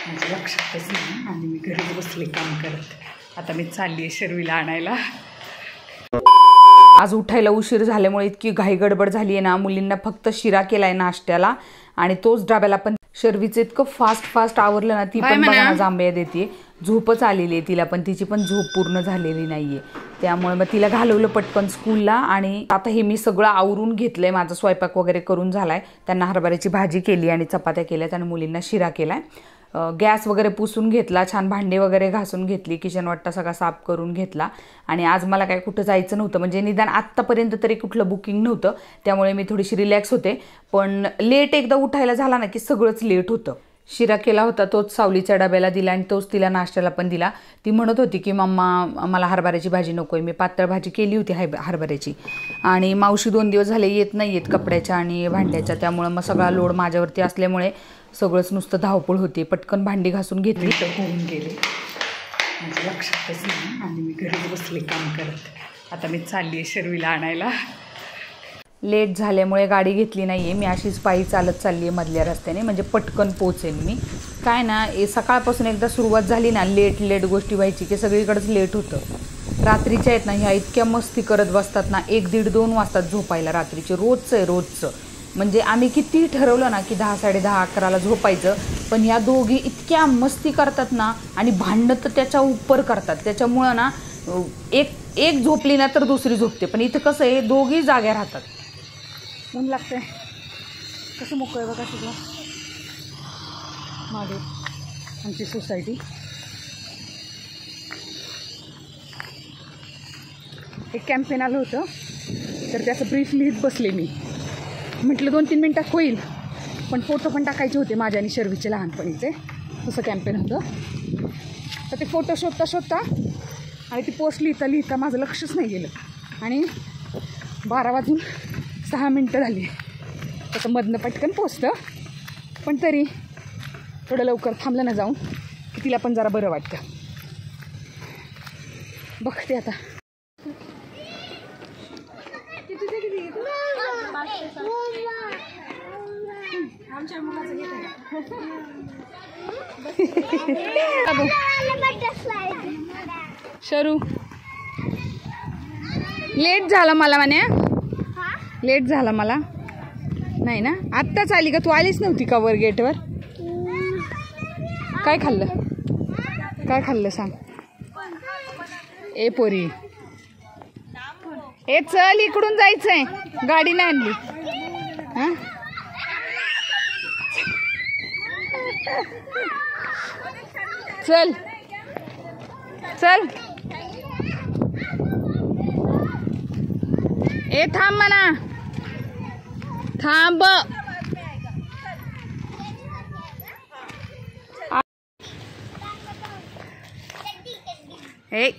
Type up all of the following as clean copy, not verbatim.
माझ्या लक्षातच नाही आणि मी घरी बसले काम करत। आता मी चालली आहे शर्वीला आणायला। आज उठायला उशीर झाल्यामुळे इतकी घाई गडबड झाली आहे ना, मुलींना फक्त शिरा केलाय नाश्त्याला आणि तोच डब्याला पण। शर्वीचं इतकं फास्ट आवरलं ना, ती पण बघा जांभया देते, झोपच आलेली आहे तिला, पण तिची पण झोप पूर्ण झालेली नाहीये, त्यामुळे मग तिला घालवलं पटकन स्कूलला। आणि आता हे मी सगळं आवरून घेतलंय, माझा स्वयंपाक वगैरे करून झालाय, त्यांना हरभऱ्याची भाजी केली आणि चपात्या केल्यात आणि मुलींना शिरा केलाय। गॅस वगैरे पुसून घेतला, छान भांडे वगैरे घासून घेतली, किचन वाटा सगळा साफ करून घेतला। आणि आज मला काय कुठं जायचं नव्हतं, म्हणजे निदान आत्तापर्यंत तरी कुठलं बुकिंग नव्हतं, त्यामुळे मी थोडीशी रिलॅक्स होते। पण लेट एकदा उठायला झाला ना की सगळंच लेट होतं। शिरा केला होता तोच सावलीच्या डब्याला दिला आणि तोच तिला नाश्त्याला पण दिला। ती म्हणत होती की मम्मा मला हरभऱ्याची भाजी नकोय, मी पातळ भाजी केली होती हरभऱ्याची, आणि मावशी 2 दिवस झाले येत नाहीयेत कपड्याच्या आणि भांड्याच्या, त्यामुळे मग सगळा लोड माझ्यावरती असल्यामुळे सगळंच नुसतं धावपळ होती। पटकन भांडी घासून घेतली तर होऊन गेले, माझ्या लक्षातच नाही आणि मी घरी बसले काम करत। आता मी चालली आहे शर्वीला आणायला। लेट झाल्यामुळे गाडी घेतली नाहीये, मी अशीच पायी चालत चालली आहे मधल्या रस्त्याने, म्हणजे पटकन पोहोचेन मी। काय ना सकाळपासून एकदा सुरुवात झाली ना लेट गोष्टी व्हायची की सगळीकडेच लेट होतं। रात्रीच्या आहेत ना ह्या इतक्या मस्ती करत बसतात ना, 1, 1:30, 2 वाजतात झोपायला रात्रीचे, रोजचं। म्हणजे आम्ही किती ठरवलं ना की 10, 10:30, 11ला झोपायचं, पण ह्या दोघी इतक्या मस्ती करतात ना आणि भांडणं तर त्याच्या उपर करतात, त्याच्यामुळं ना एक झोपली ना तर दुसरी झोपते, पण इथं कसं आहे दोघी जाग्या राहतात। ऊन लागतंय, कसं मोकळं आहे बघा सगळं मागे आमची सोसायटी। एक कॅम्पेन आलं होतं तर त्याचं ब्रीफ लिहित बसले मी, म्हटलं 2-3 मिनटात होईल, पण फोटो पण टाकायचे होते माझ्या आणि शर्वीचे लहानपणीचे, तसं कॅम्पेन होतं। तर ते फोटो शोधता आणि ती पोस्ट लिहिता माझं लक्षच नाही गेलं आणि 12:06 झाली। त्याचं मधनं पटकन पोचतं, पण तरी थोडं लवकर थांबलं ना जाऊन की तिला पण जरा बरं वाटतं। बघते आता आमच्या मुलाचं शरू लेट झाला मला म्हणे, लेट झाला मला नाही ना, आत्ताच आली का? तू आलीच नव्हती का वर गेटवर? काय खाल्लं सांग? ए पोरी, ए चल इकडून जायचंय, गाडी नाही आणली। हा चल ए थांब म्हणा, थांब। ए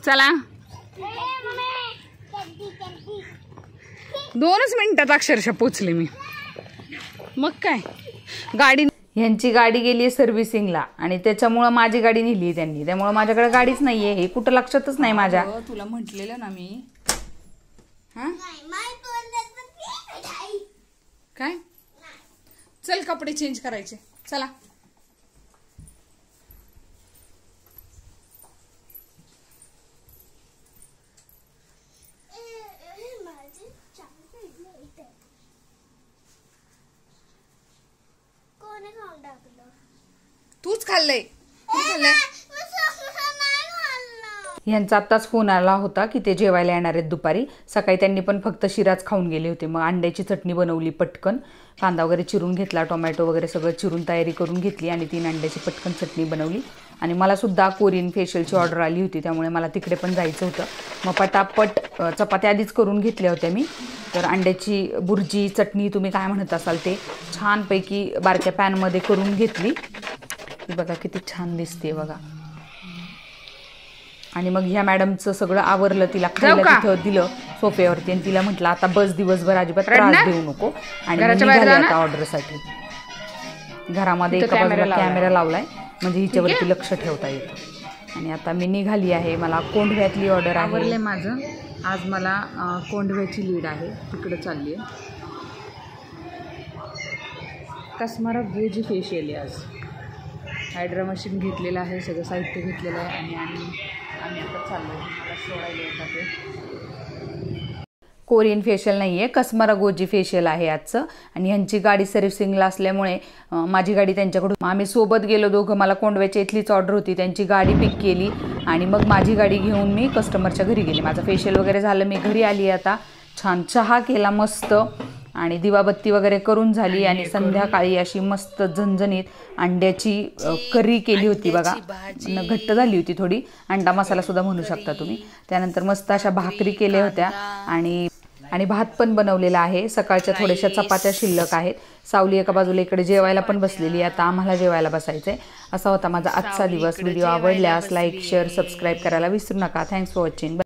चला 2च मिनिटात अक्षरशः पोचले मी। मग काय, गाडी ह्यांची गाडी गेली आहे सर्व्हिसिंगला आणि त्याच्यामुळं माझी गाडी नेली आहे त्यांनी, त्यामुळं माझ्याकडे गाडीच नाही आहे, हे कुठं लक्षातच नाही माझ्या। तुला म्हटलेलं ना मी, हा काय, चल कपडे चेंज करायचे, चला। तूच खाल्लंय, यांचा आत्ताच फोन आला होता की ते जेवायला येणार आहेत दुपारी। सकाळी त्यांनी पण फक्त शिराच खाऊन गेले होते, मग अंड्याची चटणी बनवली पटकन, कांदा वगैरे चिरून घेतला, टोमॅटो वगैरे सगळं चिरून तयारी करून घेतली आणि 3 अंड्याची पटकन चटणी बनवली। आणि मला सुद्धा कोरियन फेशियलची ऑर्डर आली होती, त्यामुळे मला तिकडे पण जायचं होतं, मग पटापट चपात्या आधीच करून घेतल्या होत्या मी। तर अंड्याची बुर्जी चटणी तुम्ही काय म्हणत असाल ते छानपैकी बारक्या पॅनमध्ये करून घेतली, ही बघा किती छान दिसते बघा। आणि मग ह्या मॅडमचं सगळं आवरलं, तिला खायला तिथं दिलं सोफ्यावरती आणि तिला म्हटलं आता बस दिवसभर अजिबात त्रास देऊ नको, आणि आता ऑर्डरसाठी घरामध्ये एका बाजूला कॅमेरा लावलाय म्हणजे हिच्यावरती लक्ष ठेवता येतं। आणि आता मी निघाली आहे, मला कोंढव्यातली ऑर्डर आवरले माझं, आज मला कोंढव्याची लीड आहे, तिकडे चालली आहे। कसमारा गोजी फेशियल आहे आज. हायड्रा मशीन घेतलेलं आहे, सगळं साहित्य घेतलेलं आहे आणि आम्ही आता चाललो मला सोडायला येतात ते. कोरियन फेशियल नाही आहे, कसमारा गोजी फेशियल आहे आजचं. आणि ह्यांची गाडी सर्व्हिसिंगला असल्यामुळे माझी गाडी त्यांच्याकडून आम्ही सोबत गेलो दोघं. मला कोंडव्याच्या इथलीच ऑर्डर होती, त्यांची गाडी पिक केली आणि मग माझी गाडी घेऊन मी कस्टमरच्या घरी गेले. माझं फेशियल वगैरे झालं, मी घरी आली. आता छान चहा केला मस्त आणि दिवाबत्ती वगैरे करून झाली आणि संध्याकाळी अशी मस्त झणझणीत अंड्याची करी केली होती बघा. घट्ट झाली होती थोडी, अंडा मसाला सुद्धा म्हणू शकता तुम्ही. त्यानंतर मस्त अशा भाकरी केल्या होत्या आणि भात पण बनवलेला आहे. सकाळच्या थोड्याशा चपात्या शिल्लक आहेत. सावली एका बाजूला इकडे जेवायला पण बसलेली आहे. आता आम्हाला जेवायला बसायचंय. असा होता माझा आजचा दिवस. व्हिडिओ आवडल्यास लाईक शेअर सबस्क्राईब करायला विसरू नका. Thanks for watching.